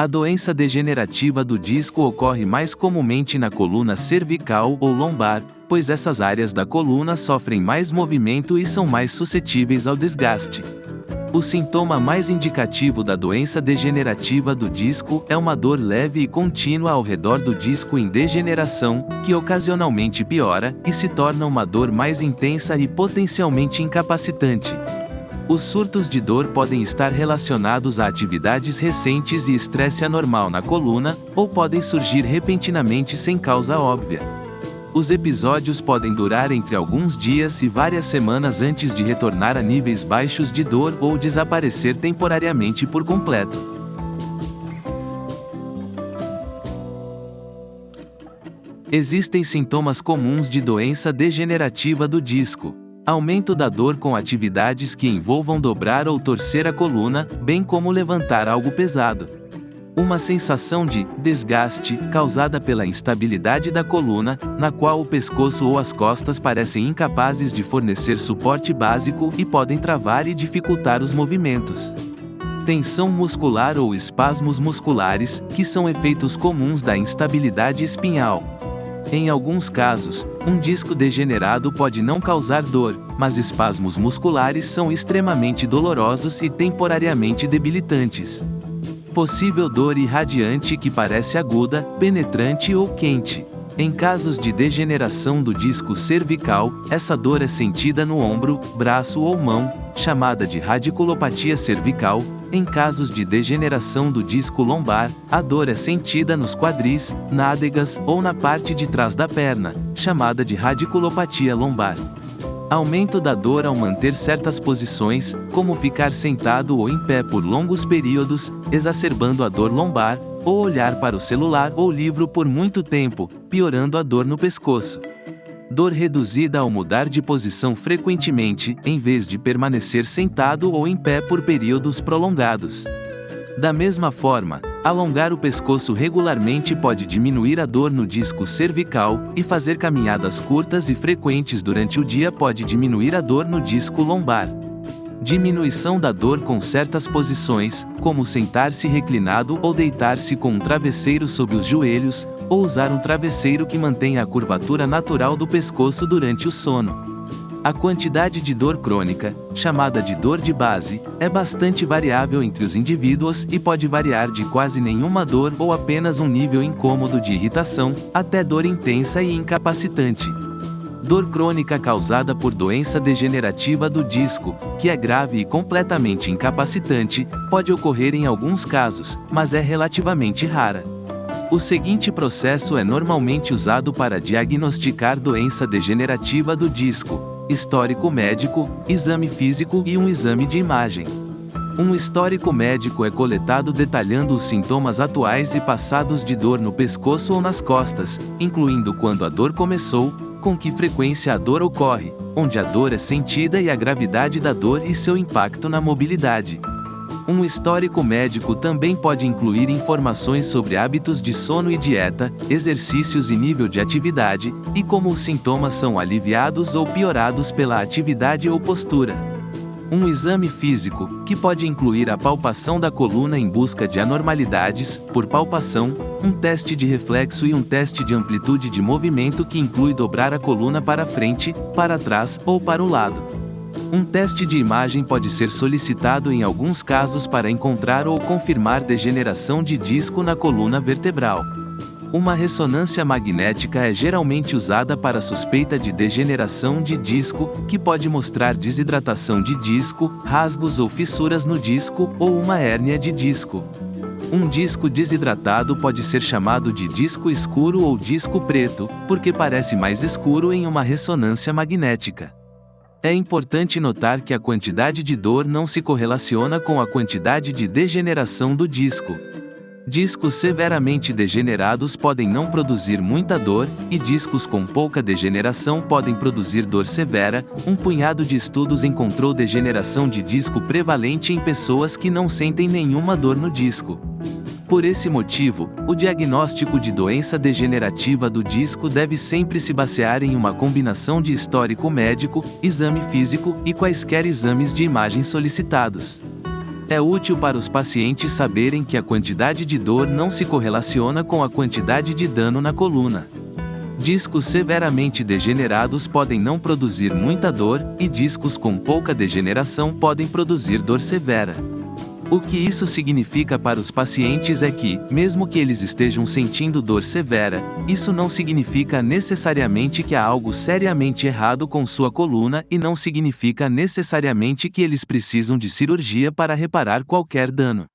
A doença degenerativa do disco ocorre mais comumente na coluna cervical ou lombar, pois essas áreas da coluna sofrem mais movimento e são mais suscetíveis ao desgaste. O sintoma mais indicativo da doença degenerativa do disco é uma dor leve e contínua ao redor do disco em degeneração, que ocasionalmente piora e se torna uma dor mais intensa e potencialmente incapacitante. Os surtos de dor podem estar relacionados a atividades recentes e estresse anormal na coluna, ou podem surgir repentinamente sem causa óbvia. Os episódios podem durar entre alguns dias e várias semanas antes de retornar a níveis baixos de dor ou desaparecer temporariamente por completo. Existem sintomas comuns de doença degenerativa do disco. Aumento da dor com atividades que envolvam dobrar ou torcer a coluna, bem como levantar algo pesado. Uma sensação de desgaste, causada pela instabilidade da coluna, na qual o pescoço ou as costas parecem incapazes de fornecer suporte básico e podem travar e dificultar os movimentos. Tensão muscular ou espasmos musculares, que são efeitos comuns da instabilidade espinhal. Em alguns casos, um disco degenerado pode não causar dor, mas espasmos musculares são extremamente dolorosos e temporariamente debilitantes. Possível dor irradiante que parece aguda, penetrante ou quente. Em casos de degeneração do disco cervical, essa dor é sentida no ombro, braço ou mão, chamada de radiculopatia cervical. Em casos de degeneração do disco lombar, a dor é sentida nos quadris, nádegas ou na parte de trás da perna, chamada de radiculopatia lombar. Aumento da dor ao manter certas posições, como ficar sentado ou em pé por longos períodos, exacerbando a dor lombar, ou olhar para o celular ou livro por muito tempo, piorando a dor no pescoço. Dor reduzida ao mudar de posição frequentemente, em vez de permanecer sentado ou em pé por períodos prolongados. Da mesma forma, alongar o pescoço regularmente pode diminuir a dor no disco cervical, e fazer caminhadas curtas e frequentes durante o dia pode diminuir a dor no disco lombar. Diminuição da dor com certas posições, como sentar-se reclinado ou deitar-se com um travesseiro sob os joelhos, ou usar um travesseiro que mantenha a curvatura natural do pescoço durante o sono. A quantidade de dor crônica, chamada de dor de base, é bastante variável entre os indivíduos e pode variar de quase nenhuma dor ou apenas um nível incômodo de irritação, até dor intensa e incapacitante. Dor crônica causada por doença degenerativa do disco, que é grave e completamente incapacitante, pode ocorrer em alguns casos, mas é relativamente rara. O seguinte processo é normalmente usado para diagnosticar doença degenerativa do disco: histórico médico, exame físico e um exame de imagem. Um histórico médico é coletado detalhando os sintomas atuais e passados de dor no pescoço ou nas costas, incluindo quando a dor começou, com que frequência a dor ocorre, onde a dor é sentida e a gravidade da dor e seu impacto na mobilidade. Um histórico médico também pode incluir informações sobre hábitos de sono e dieta, exercícios e nível de atividade, e como os sintomas são aliviados ou piorados pela atividade ou postura. Um exame físico, que pode incluir a palpação da coluna em busca de anormalidades, por palpação, um teste de reflexo e um teste de amplitude de movimento que inclui dobrar a coluna para frente, para trás ou para o lado. Um teste de imagem pode ser solicitado em alguns casos para encontrar ou confirmar degeneração de disco na coluna vertebral. Uma ressonância magnética é geralmente usada para suspeita de degeneração de disco, que pode mostrar desidratação de disco, rasgos ou fissuras no disco, ou uma hérnia de disco. Um disco desidratado pode ser chamado de disco escuro ou disco preto, porque parece mais escuro em uma ressonância magnética. É importante notar que a quantidade de dor não se correlaciona com a quantidade de degeneração do disco. Discos severamente degenerados podem não produzir muita dor, e discos com pouca degeneração podem produzir dor severa. Um punhado de estudos encontrou degeneração de disco prevalente em pessoas que não sentem nenhuma dor no disco. Por esse motivo, o diagnóstico de doença degenerativa do disco deve sempre se basear em uma combinação de histórico médico, exame físico e quaisquer exames de imagem solicitados. É útil para os pacientes saberem que a quantidade de dor não se correlaciona com a quantidade de dano na coluna. Discos severamente degenerados podem não produzir muita dor, e discos com pouca degeneração podem produzir dor severa. O que isso significa para os pacientes é que, mesmo que eles estejam sentindo dor severa, isso não significa necessariamente que há algo seriamente errado com sua coluna e não significa necessariamente que eles precisam de cirurgia para reparar qualquer dano.